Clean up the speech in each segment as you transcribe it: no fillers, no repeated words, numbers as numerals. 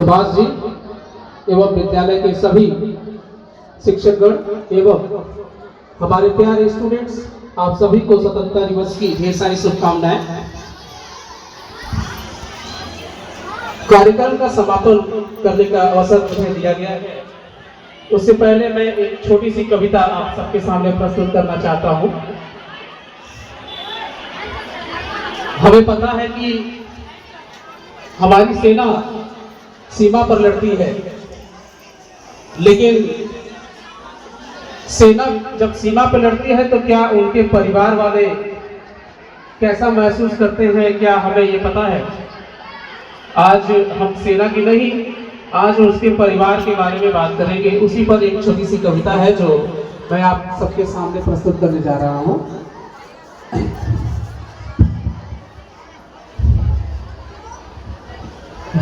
सुभाष जी एवं विद्यालय के सभी शिक्षकगण एवं हमारे प्यारे स्टूडेंट्स, आप सभी को स्वतंत्रता दिवस की ढेर सारी शुभकामनाएं। कार्यक्रम का समापन करने का अवसर मुझे दिया गया है। उससे पहले मैं एक छोटी सी कविता आप सबके सामने प्रस्तुत करना चाहता हूं। हमें पता है कि हमारी सेना सीमा पर लड़ती है, लेकिन सेना जब सीमा पर लड़ती है तो क्या उनके परिवार वाले कैसा महसूस करते हैं, क्या हमें ये पता है? आज हम सेना की नहीं, आज उसके परिवार के बारे में बात करेंगे। उसी पर एक छोटी सी कविता है जो मैं आप सबके सामने प्रस्तुत करने जा रहा हूं।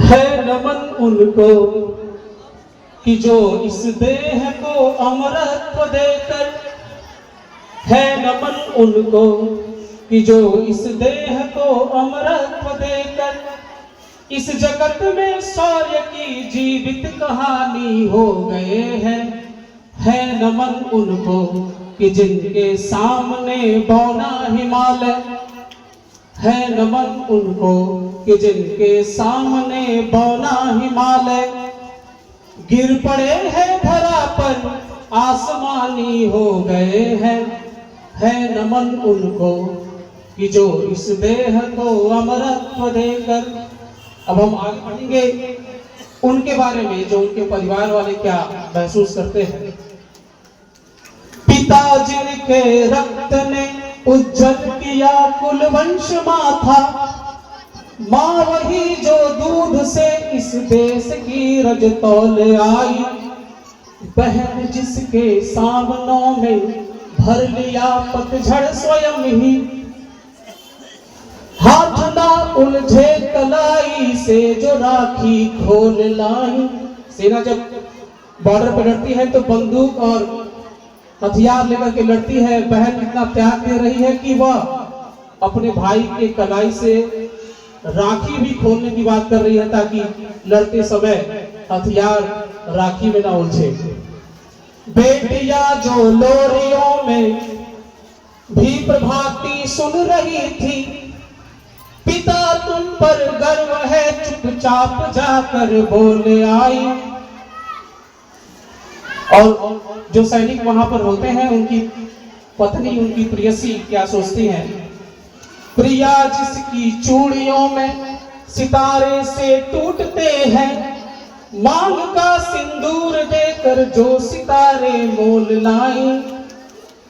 है नमन उनको कि जो इस देह को अमरत्व देकर, है नमन उनको कि जो इस देह को अमरत्व देकर इस जगत में शौर्य की जीवित कहानी हो गए हैं। है नमन उनको कि जिनके सामने बौना हिमालय, है नमन उनको कि जिनके सामने बौना हिमालय गिर पड़े हैं धरा पर आसमानी हो गए हैं। है नमन उनको कि जो इस देह को अमरत्व देकर। अब हम आगे बढ़ेंगे उनके बारे में, जो उनके परिवार वाले क्या महसूस करते हैं। पिता जिनके रक्त ने उज्जवल किया कुल वंश माथा, माँ वही जो दूध से इस देश की रज तौल आई, बहन जिसके सामनों में भर लिया पतझड़ स्वयं ही, हाथ ना उलझे कलाई से जो राखी खोल लाई। सेना जब बॉर्डर पर लड़ती है तो बंदूक और हथियार लेकर के लड़ती है। बहन इतना त्याग दे रही है कि वह अपने भाई के कलाई से राखी भी खोलने की बात कर रही है, ताकि लड़ते समय हथियार राखी में ना उलझे। बेटियां जो लोरियों में भी प्रभाती सुन रही थी, पिता तुम पर गर्व है चुपचाप जाकर बोले आई। और जो सैनिक वहां पर होते हैं, उनकी पत्नी, उनकी प्रियसी क्या सोचती हैं? प्रिया जिसकी चूड़ियों में सितारे से टूटते हैं, मांग का सिंदूर देकर जो सितारे मोल लाई।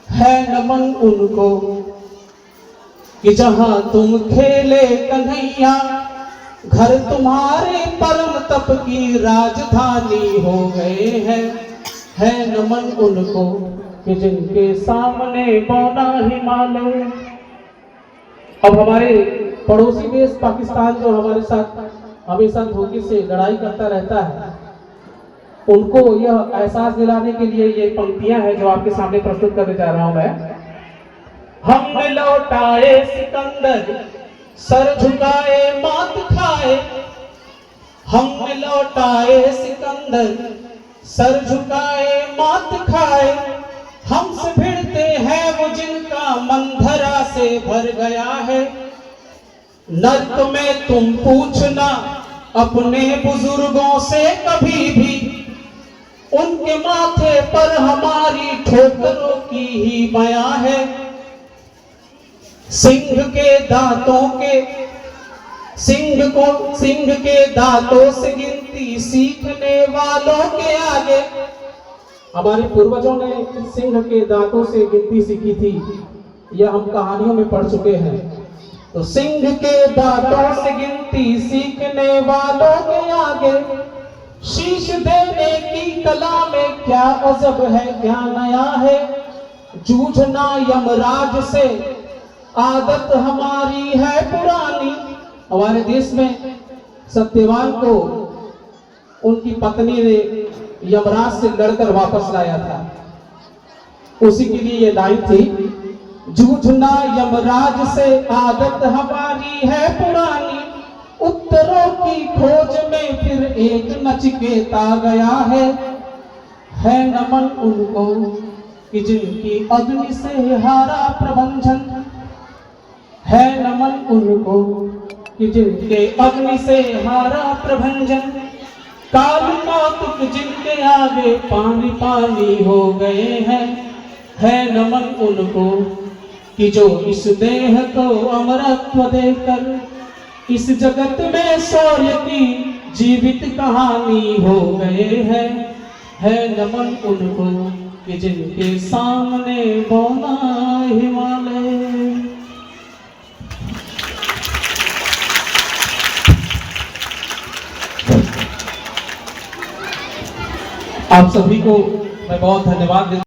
है नमन उनको कि जहां तुम खेले कन्हैया, घर तुम्हारे परम तप की राजधानी हो गए हैं। है नमन उनको कि जिनके सामने बौना हिमालय। अब हमारे पड़ोसी देश पाकिस्तान, जो हमारे साथ हमेशा धोखे से लड़ाई करता रहता है, उनको यह एहसास दिलाने के लिए ये पंक्तियां हैं जो आपके सामने प्रस्तुत करने जा रहा हूं मैं। हमने लौटाए सिकंदर सर झुकाए मात खाए, हमने लौटाए सिकंदर सर झुकाए मात खाए, हमसे भिड़ते हैं वो जिनका मन धरा से भर गया है। नर्क में तुम पूछना अपने बुजुर्गों से कभी भी, उनके माथे पर हमारी ठोकरों की ही बयां है। सिंह के दांतों से गिनती सीखने वालों के आगे, हमारे पूर्वजों ने सिंह के दांतों से गिनती सीखी थी, यह हम कहानियों में पढ़ चुके हैं। तो सिंह के दांतों से गिनती सीखने वालों के आगे शीश देने की कला में क्या अजब है, क्या नया है। जूझना यमराज से आदत हमारी है पुरानी। हमारे देश में सत्यवान को उनकी पत्नी ने यमराज से लड़कर वापस लाया था, उसी के लिए ये लाइन थी, जूझना यमराज से आदत हमारी है पुरानी, उत्तरों की खोज में फिर एक नचिकेता गया है नमन उनको कि जिनकी अग्नि से हारा प्रभंजन, है नमन उनको कि जिनके अग्नि से हारा प्रभंजन, काल कौतुक जिनके आगे पानी पानी हो गए हैं, है नमन उनको कि जो इस देह को अमरत्व देकर इस जगत में शौर्य की जीवित कहानी हो गए हैं, है नमन उनको कि जिनके सामने बौना हिमालय। आप सभी को मैं बहुत धन्यवाद देता हूं।